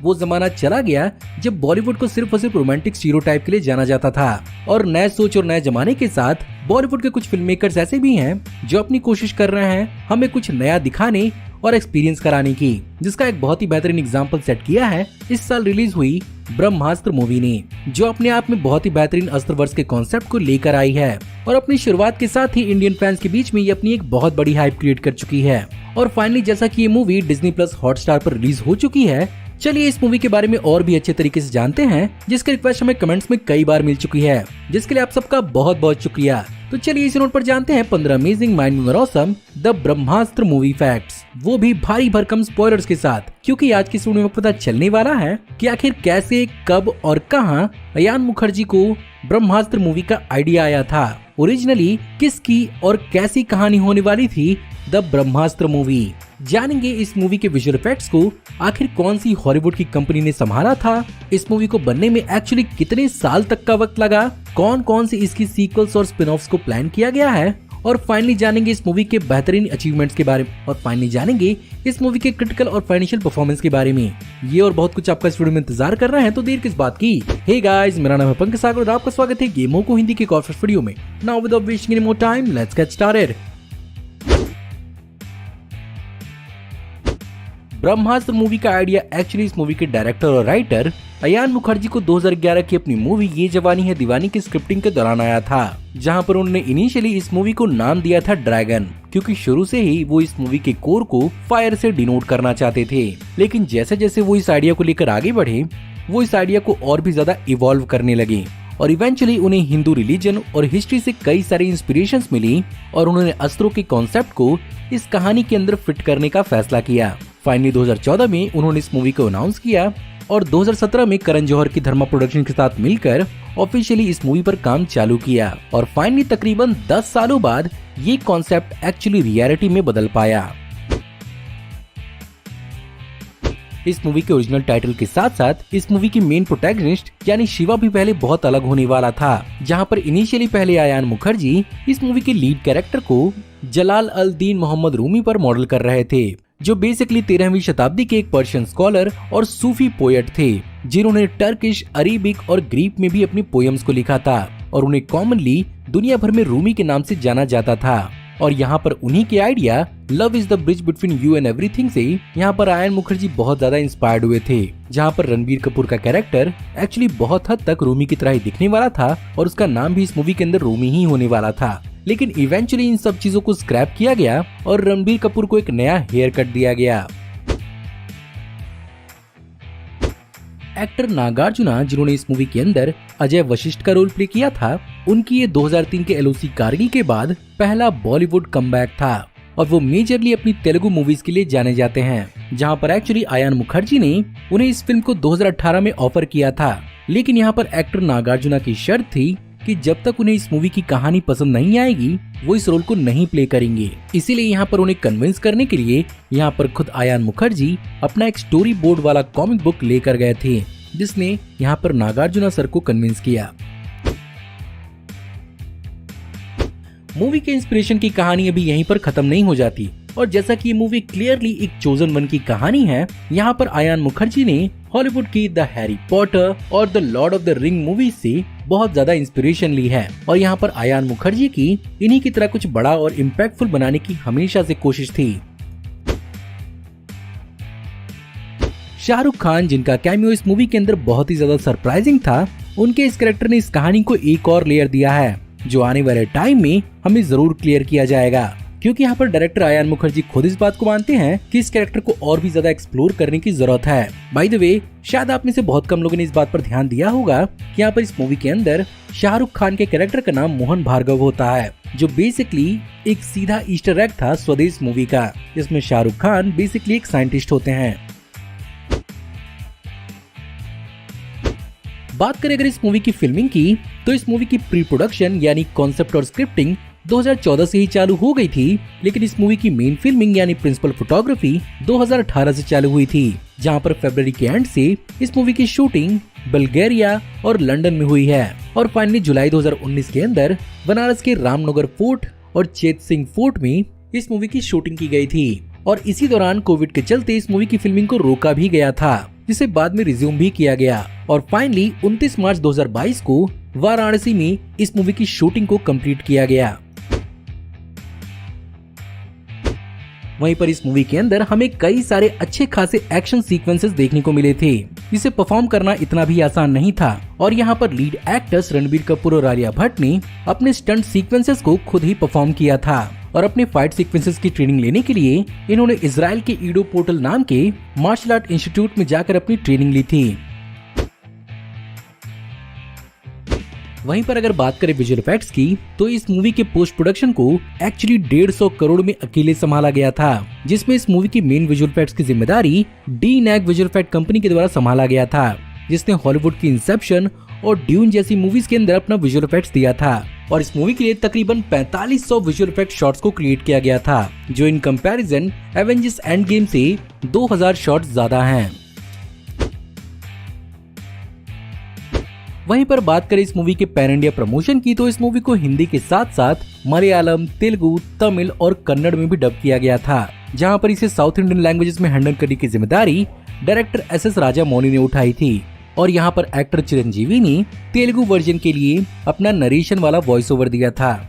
वो जमाना चला गया जब बॉलीवुड को सिर्फ और सिर्फ रोमांटिक स्टीरियोटाइप के लिए जाना जाता था। और नए सोच और नए जमाने के साथ बॉलीवुड के कुछ फिल्म मेकर्स ऐसे भी हैं जो अपनी कोशिश कर रहे हैं हमें कुछ नया दिखाने और एक्सपीरियंस कराने की, जिसका एक बहुत ही बेहतरीन एग्जाम्पल सेट किया है इस साल रिलीज हुई ब्रह्मास्त्र मूवी ने, जो अपने आप में बहुत ही बेहतरीन अस्त्रवर्ष के कॉन्सेप्ट को लेकर आई है और अपनी शुरुआत के साथ ही इंडियन फैंस के बीच में ये अपनी एक बहुत बड़ी हाइप क्रिएट कर चुकी है। और फाइनली जैसा कि ये मूवी डिज्नी प्लस हॉटस्टार पर रिलीज हो चुकी है, चलिए इस मूवी के बारे में और भी अच्छे तरीके से जानते हैं, जिसकी रिक्वेस्ट हमें कमेंट्स में कई बार मिल चुकी है, जिसके लिए आप सबका बहुत बहुत शुक्रिया। तो चलिए इस नोट पर जानते हैं 15 अमेजिंग माइंड ब्लोइंग और awesome the Brahmastra movie facts, वो भी भारी भरकम स्पॉयलर्स के साथ, क्योंकि आज की इस वीडियो में पता चलने वाला है कि आखिर कैसे, कब और कहां अयान मुखर्जी को ब्रह्मास्त्र मूवी का आइडिया आया था, ओरिजिनली किसकी और कैसी कहानी होने वाली थी द ब्रह्मास्त्र मूवी। जानेंगे इस मूवी के विजुअल इफेक्ट्स को आखिर कौन सी हॉलीवुड की कंपनी ने संभाला था, इस मूवी को बनने में एक्चुअली कितने साल तक का वक्त लगा, कौन कौन सी इसकी सीक्वल्स और स्पिन ऑफ्स को प्लान किया गया है, और फाइनली जानेंगे इस मूवी के बेहतरीन अचीवमेंट्स के बारे में, और फाइनली जानेंगे इस मूवी के क्रिटिकल और फाइनेंशियल परफॉर्मेंस के बारे में। ये और बहुत कुछ आपका इस वीडियो में इंतजार कर रहे हैं, तो देर किस बात की। हे गाइस, मेरा नाम है पंकज सागर और आपका स्वागत है गेमों को हिंदी के एक और फर्स्ट वीडियो में। Now without wasting any more time, let's get started. Brahmastra movie का आइडिया एक्चुअली इस मूवी के डायरेक्टर और राइटर अयान मुखर्जी को 2011 की अपनी मूवी ये जवानी है दीवानी की स्क्रिप्टिंग के दौरान आया था, जहां पर उन्होंने इनिशियली इस मूवी को नाम दिया था ड्रैगन, क्योंकि शुरू से ही वो इस मूवी के कोर को फायर से डिनोट करना चाहते थे। लेकिन जैसे जैसे वो इस आइडिया को लेकर आगे बढ़े, वो इस आइडिया को और भी ज्यादा इवॉल्व करने लगे और इवेंचुअली उन्हें हिंदू रिलीजन और हिस्ट्री से कई सारी इंस्पिरेशंस मिली और उन्होंने अस्त्रों के कॉन्सेप्ट को इस कहानी के अंदर फिट करने का फैसला किया। फाइनली 2014 में उन्होंने इस मूवी को अनाउंस किया और 2017 में करण जौहर की धर्मा प्रोडक्शन के साथ मिलकर ऑफिशियली इस मूवी पर काम चालू किया और फाइनली तकरीबन 10 सालों बाद ये कॉन्सेप्ट एक्चुअली रियलिटी में बदल पाया। इस मूवी के ओरिजिनल टाइटल के साथ साथ इस मूवी की मेन प्रोटैगनिस्ट यानी शिवा भी पहले बहुत अलग होने वाला था, जहां पर इनिशियली पहले अयान मुखर्जी इस मूवी के लीड कैरेक्टर को जलाल अल दीन मोहम्मद रूमी पर मॉडल कर रहे थे, जो बेसिकली 13वीं शताब्दी के एक पर्शियन स्कॉलर और सूफी पोएट थे, जिन्होंने टर्किश, अरेबिक और ग्रीक में भी अपनी पोएम्स को लिखा था और उन्हें कॉमनली दुनिया भर में रूमी के नाम से जाना जाता था। और यहाँ पर उन्हीं के idea love is the bridge between you and everything से यहाँ पर अयान मुखर्जी बहुत ज्यादा इंस्पायर्ड हुए थे, जहाँ पर रणबीर कपूर का कैरेक्टर एक्चुअली बहुत हद तक रूमी की तरह ही दिखने वाला था और उसका नाम भी इस मूवी के अंदर रूमी ही होने वाला था। लेकिन इवेंचुअली इन सब चीजों को स्क्रैप किया गया और रणबीर कपूर को एक नया हेयर कट दिया गया। एक्टर नागार्जुना, जिन्होंने इस मूवी के अंदर अजय वशिष्ठ का रोल प्ले किया था, उनकी ये 2003 के एलओसी कारगिल के बाद पहला बॉलीवुड कमबैक था और वो मेजरली अपनी तेलुगु मूवीज के लिए जाने जाते हैं, जहां पर एक्चुअली अयान मुखर्जी ने उन्हें इस फिल्म को 2018 में ऑफर किया था। लेकिन यहाँ पर एक्टर नागार्जुना की शर्त थी कि जब तक उन्हें इस मूवी की कहानी पसंद नहीं आएगी वो इस रोल को नहीं प्ले करेंगे। इसीलिए यहाँ पर उन्हें कन्विंस करने के लिए यहाँ पर खुद अयान मुखर्जी अपना एक स्टोरी बोर्ड वाला कॉमिक बुक लेकर गए थे, जिसने यहाँ पर नागार्जुना सर को कन्विंस किया। मूवी के इंस्पिरेशन की कहानी अभी यहीं पर खत्म नहीं हो जाती और जैसा कि ये मूवी क्लियरली एक चोजन वन की कहानी है, यहाँ पर अयान मुखर्जी ने हॉलीवुड की द हैरी पॉटर और the Lord of the ring movie से बहुत ज्यादा इंस्पिरेशन ली है और यहाँ पर अयान मुखर्जी की इन्हीं की तरह कुछ बड़ा और इम्पैक्टफुल बनाने की हमेशा से कोशिश थी। शाहरुख खान, जिनका कैमियो इस मूवी के अंदर बहुत ही ज्यादा सरप्राइजिंग था, उनके इस कैरेक्टर ने इस कहानी को एक और लेयर दिया है, जो आने वाले टाइम में हमें जरूर क्लियर किया जाएगा, क्योंकि यहाँ पर डायरेक्टर अयान मुखर्जी खुद इस बात को मानते हैं कि इस कैरेक्टर को और भी ज्यादा एक्सप्लोर करने की जरूरत है। बाय द वे, शायद आप में से बहुत कम लोगों ने इस बात पर ध्यान दिया होगा कि यहाँ पर इस मूवी के अंदर शाहरुख खान के कैरेक्टर का नाम मोहन भार्गव होता है, जो बेसिकली एक सीधा ईस्टर एग था स्वदेश मूवी का, जिसमें शाहरुख खान बेसिकली एक साइंटिस्ट होते हैं। बात करें अगर इस मूवी की फिल्मिंग की, तो इस मूवी की प्री प्रोडक्शन यानी कॉन्सेप्ट और स्क्रिप्टिंग 2014 से ही चालू हो गई थी, लेकिन इस मूवी की मेन फिल्मिंग यानी प्रिंसिपल फोटोग्राफी 2018 से चालू हुई थी, जहां पर फरवरी के एंड से इस मूवी की शूटिंग बल्गेरिया और लंदन में हुई है और फाइनली जुलाई 2019 के अंदर बनारस के रामनगर फोर्ट और चेत सिंह फोर्ट में इस मूवी की शूटिंग की गई थी और इसी दौरान कोविड के चलते इस मूवी की फिल्मिंग को रोका भी गया था। जिसे बाद में रिज्यूम भी किया गया और फाइनली 29 मार्च 2022 को वाराणसी में इस मूवी की शूटिंग को कंप्लीट किया गया। वहीं पर इस मूवी के अंदर हमें कई सारे अच्छे खासे एक्शन सीक्वेंसेस देखने को मिले थे, जिसे परफॉर्म करना इतना भी आसान नहीं था और यहाँ पर लीड एक्टर्स रणबीर कपूर और आलिया भट्ट ने अपने स्टंट सीक्वेंसेस को खुद ही परफॉर्म किया था और अपने फाइट सीक्वेंसेस की ट्रेनिंग लेने के लिए इन्होंने इजराइल के ईडो पोर्टल नाम के मार्शल आर्ट इंस्टीट्यूट में जाकर अपनी ट्रेनिंग ली थी। वहीं पर अगर बात करें विजुअल इफेक्ट्स की, तो इस मूवी के पोस्ट प्रोडक्शन को एक्चुअली 150 करोड़ में अकेले संभाला गया था, जिसमें इस मूवी की मेन विजुअल इफेक्ट्स की जिम्मेदारी डीनैग विजुअल इफेक्ट कंपनी के द्वारा संभाला गया था, जिसने हॉलीवुड की इंसेप्शन और ड्यून जैसी मूवीज के अंदर अपना विजुअल इफेक्ट्स दिया था और इस मूवी के लिए तकरीबन 4500 विजुअल इफेक्ट शॉट्स को क्रिएट किया गया था, जो in comparison Avengers end game से 2000 शॉट्स ज्यादा हैं। वहीं पर बात करें इस मूवी के पैन इंडिया प्रमोशन की, तो इस मूवी को हिंदी के साथ साथ मलयालम, तेलुगु, तमिल और कन्नड़ में भी डब किया गया था, जहां पर इसे साउथ इंडियन लैंग्वेजेस में हैंडल करने की जिम्मेदारी डायरेक्टर एस राजा मौली ने उठाई थी और यहाँ पर एक्टर चिरंजीवी ने तेलुगु वर्जन के लिए अपना नरेशन वाला वॉइस ओवर दिया था।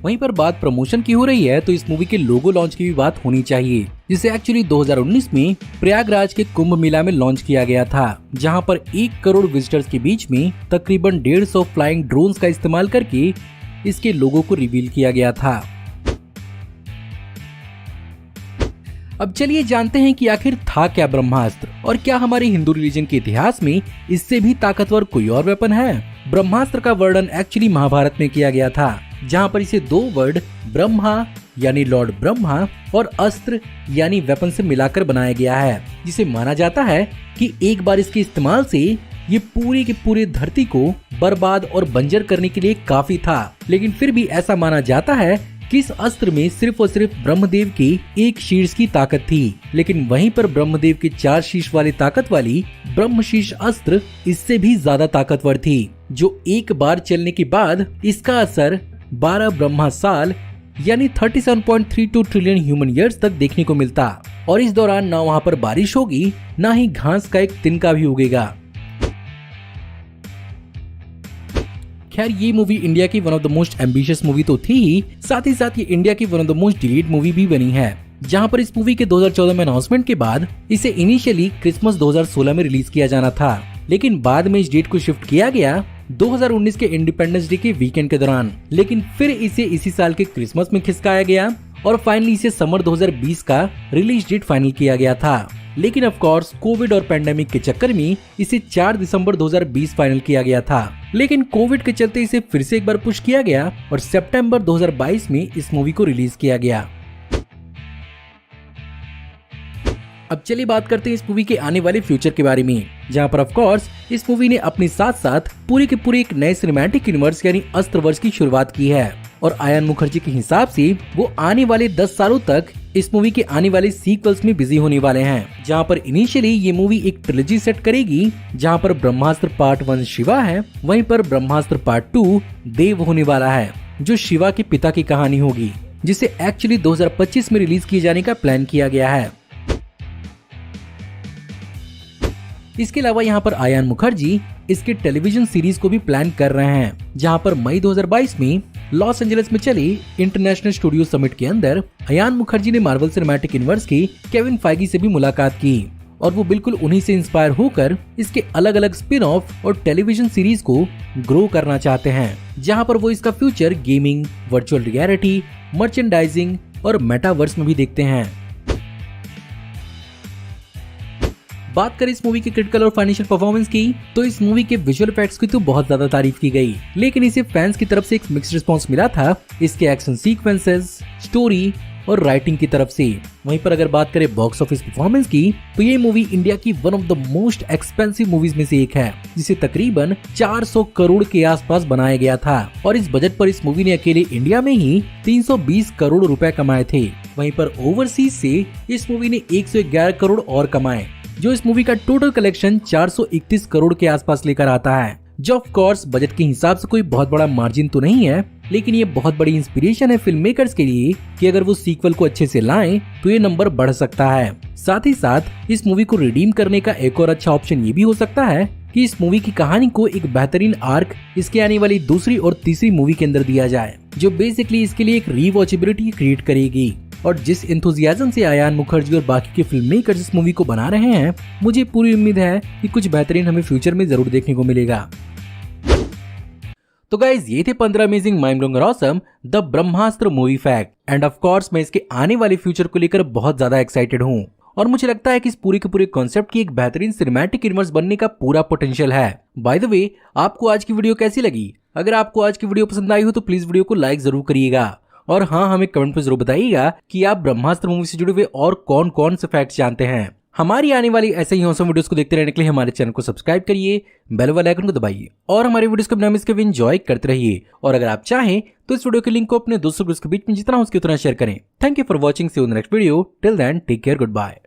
वहीं पर बात प्रमोशन की हो रही है, तो इस मूवी के लोगो लॉन्च की भी बात होनी चाहिए, जिसे एक्चुअली 2019 में प्रयागराज के कुंभ मेला में लॉन्च किया गया था, जहां पर 1 करोड़ विजिटर्स के बीच में तकरीबन 150 फ्लाइंग ड्रोन्स का इस्तेमाल करके इसके लोगो को रिवील किया गया था। अब चलिए जानते हैं कि आखिर था क्या ब्रह्मास्त्र और क्या हमारे हिंदू रिलीजन के इतिहास में इससे भी ताकतवर कोई और वेपन है। ब्रह्मास्त्र का वर्णन एक्चुअली महाभारत में किया गया था, जहां पर इसे 2 वर्ड ब्रह्मा यानी लॉर्ड ब्रह्मा और अस्त्र यानी वेपन से मिलाकर बनाया गया है, जिसे माना जाता है कि एक बार इसके इस्तेमाल से ये पूरी की पूरी धरती को बर्बाद और बंजर करने के लिए काफी था। लेकिन फिर भी ऐसा माना जाता है कि इस अस्त्र में सिर्फ और सिर्फ ब्रह्मदेव के 1 शीर्ष की ताकत थी, लेकिन वहीं पर ब्रह्मदेव के 4 शीर्ष वाली ताकत वाली ब्रह्मशीर्ष अस्त्र इससे भी ज्यादा ताकतवर थी, जो एक बार चलने के बाद इसका असर 12 ब्रह्मा साल यानी 37.32 ट्रिलियन ह्यूमन ईयर्स तक देखने को मिलता और इस दौरान ना वहाँ पर बारिश होगी, ना ही घास का एक तिनका भी उगेगा। खैर ये मूवी इंडिया की one of the most ambitious movie तो थी ही, साथ ही साथ ये इंडिया की one of the most delayed movie भी बनी है, जहां पर इस मूवी के 2014 में अनाउंसमेंट के बाद इसे इनिशियली क्रिसमस 2016 में रिलीज किया जाना था, लेकिन बाद में इस डेट को शिफ्ट किया गया 2019 के इंडिपेंडेंस डे के वीकेंड के दौरान, लेकिन फिर इसे इसी साल के क्रिसमस में खिसकाया गया और फाइनली इसे समर 2020 का रिलीज डेट फाइनल किया गया था। लेकिन ऑफ कोर्स कोविड और पैंडेमिक के चक्कर में इसे 4 दिसंबर 2020 फाइनल किया गया था, लेकिन कोविड के चलते इसे फिर से एक बार पुश किया गया और सितंबर 2022 में इस मूवी को रिलीज किया गया। अब चलिए बात करते हैं इस मूवी के आने वाले फ्यूचर के बारे में, जहां पर ऑफ कोर्स इस मूवी ने अपने साथ साथ पूरे के पूरे एक नए सिनेमैटिक यूनिवर्स यानी अस्त्रवर्ष की शुरुआत की है और आयन मुखर्जी के हिसाब से वो आने वाले 10 सालों तक इस मूवी के आने वाले सीक्वल्स में बिजी होने वाले हैं, जहां पर इनिशियली ये मूवी एक ट्रिलॉजी सेट करेगी, जहां पर ब्रह्मास्त्र पार्ट 1 शिवा है, वहीं पर ब्रह्मास्त्र पार्ट 2 देव होने वाला है, जो शिवा के पिता की कहानी होगी, जिसे एक्चुअली 2025 में रिलीज किए जाने का प्लान किया गया है। इसके अलावा यहाँ पर आयन मुखर्जी इसके टेलीविजन सीरीज को भी प्लान कर रहे हैं, जहां पर मई 2022 में लॉस एंजलिस में चली इंटरनेशनल स्टूडियो समिट के अंदर आयन मुखर्जी ने मार्वल सिनेमैटिक यूनिवर्स के केविन फाइगी से भी मुलाकात की और वो बिल्कुल उन्हीं से इंस्पायर होकर इसके अलग अलग स्पिन ऑफ और टेलीविजन सीरीज को ग्रो करना चाहते हैं, जहां पर वो इसका future gaming, virtual reality, merchandising और मेटावर्स में भी देखते हैं। बात करें इस मूवी की क्रिटिकल और फाइनेंशियल परफॉर्मेंस की, तो इस मूवी के विजुअल इफेक्ट्स की तो बहुत ज्यादा तारीफ की गई, लेकिन इसे फैंस की तरफ से एक मिक्स्ड रिस्पांस मिला था इसके एक्शन सीक्वेंसेस, स्टोरी और राइटिंग की तरफ से। वहीं पर अगर बात करें बॉक्स ऑफिस परफॉर्मेंस की, तो ये मूवी इंडिया की one of the most expensive movies में से एक है, जिसे तकरीबन 400 करोड़ के आसपास बनाया गया था और इस बजट पर इस मूवी ने अकेले इंडिया में ही 320 करोड़ रुपए कमाए थे। वहीं पर ओवरसीज से इस मूवी ने 111 करोड़ और कमाए, जो इस मूवी का टोटल कलेक्शन 431 करोड़ के आसपास लेकर आता है, जो ऑफ कोर्स बजट के हिसाब से कोई बहुत बड़ा मार्जिन तो नहीं है, लेकिन ये बहुत बड़ी इंस्पिरेशन है फिल्म मेकर्स के लिए कि अगर वो सीक्वल को अच्छे से लाएं तो ये नंबर बढ़ सकता है। साथ ही साथ इस मूवी को रिडीम करने का एक और अच्छा ऑप्शन ये भी हो सकता है कि इस मूवी की कहानी को एक बेहतरीन आर्क इसके आने वाली दूसरी और तीसरी मूवी के अंदर दिया जाए, जो बेसिकली इसके लिए एक रीवॉचेबिलिटी क्रिएट करेगी। और जिस एंथुसियाज्म से आयान मुखर्जी और बाकी के फिल्म मेकर्स इस मूवी को बना रहे हैं, मुझे पूरी उम्मीद है कि कुछ बेहतरीन हमें फ्यूचर में जरूर देखने को मिलेगा। तो गाइज ये थे 15 अमेजिंग माइंड ब्लोइंग और awesome the Brahmastra movie fact. End of course मैं इसके आने वाले फ्यूचर को लेकर बहुत ज्यादा एक्साइटेड हूँ और मुझे लगता है कि इस पूरे के पूरे कॉन्सेप्ट की एक बेहतरीन सिनेमैटिक यूनिवर्स बनने का पूरा पोटेंशियल है। बाय द वे, आपको आज की वीडियो कैसी लगी? अगर आपको आज की वीडियो पसंद आई हो तो प्लीज वीडियो को लाइक जरूर करिएगा और हाँ, हमें कमेंट में जरूर बताइएगा कि आप ब्रह्मास्त्र मूवी से जुड़े हुए और कौन कौन से फैक्ट्स जानते हैं। हमारी आने वाली ऐसे ही औसम वीडियोस को देखते रहने के लिए हमारे चैनल को सब्सक्राइब करिए, बेल वाले आइकन को दबाइए और हमारे वीडियोस को बिना मिस के एंजॉय करते रहिए। और अगर आप चाहें तो इस वीडियो के लिंक को अपने दोस्तों के बीच में जितना हो सके उतना शेयर करें। Thank you for watching, see you in the next video. Till then take care, good bye.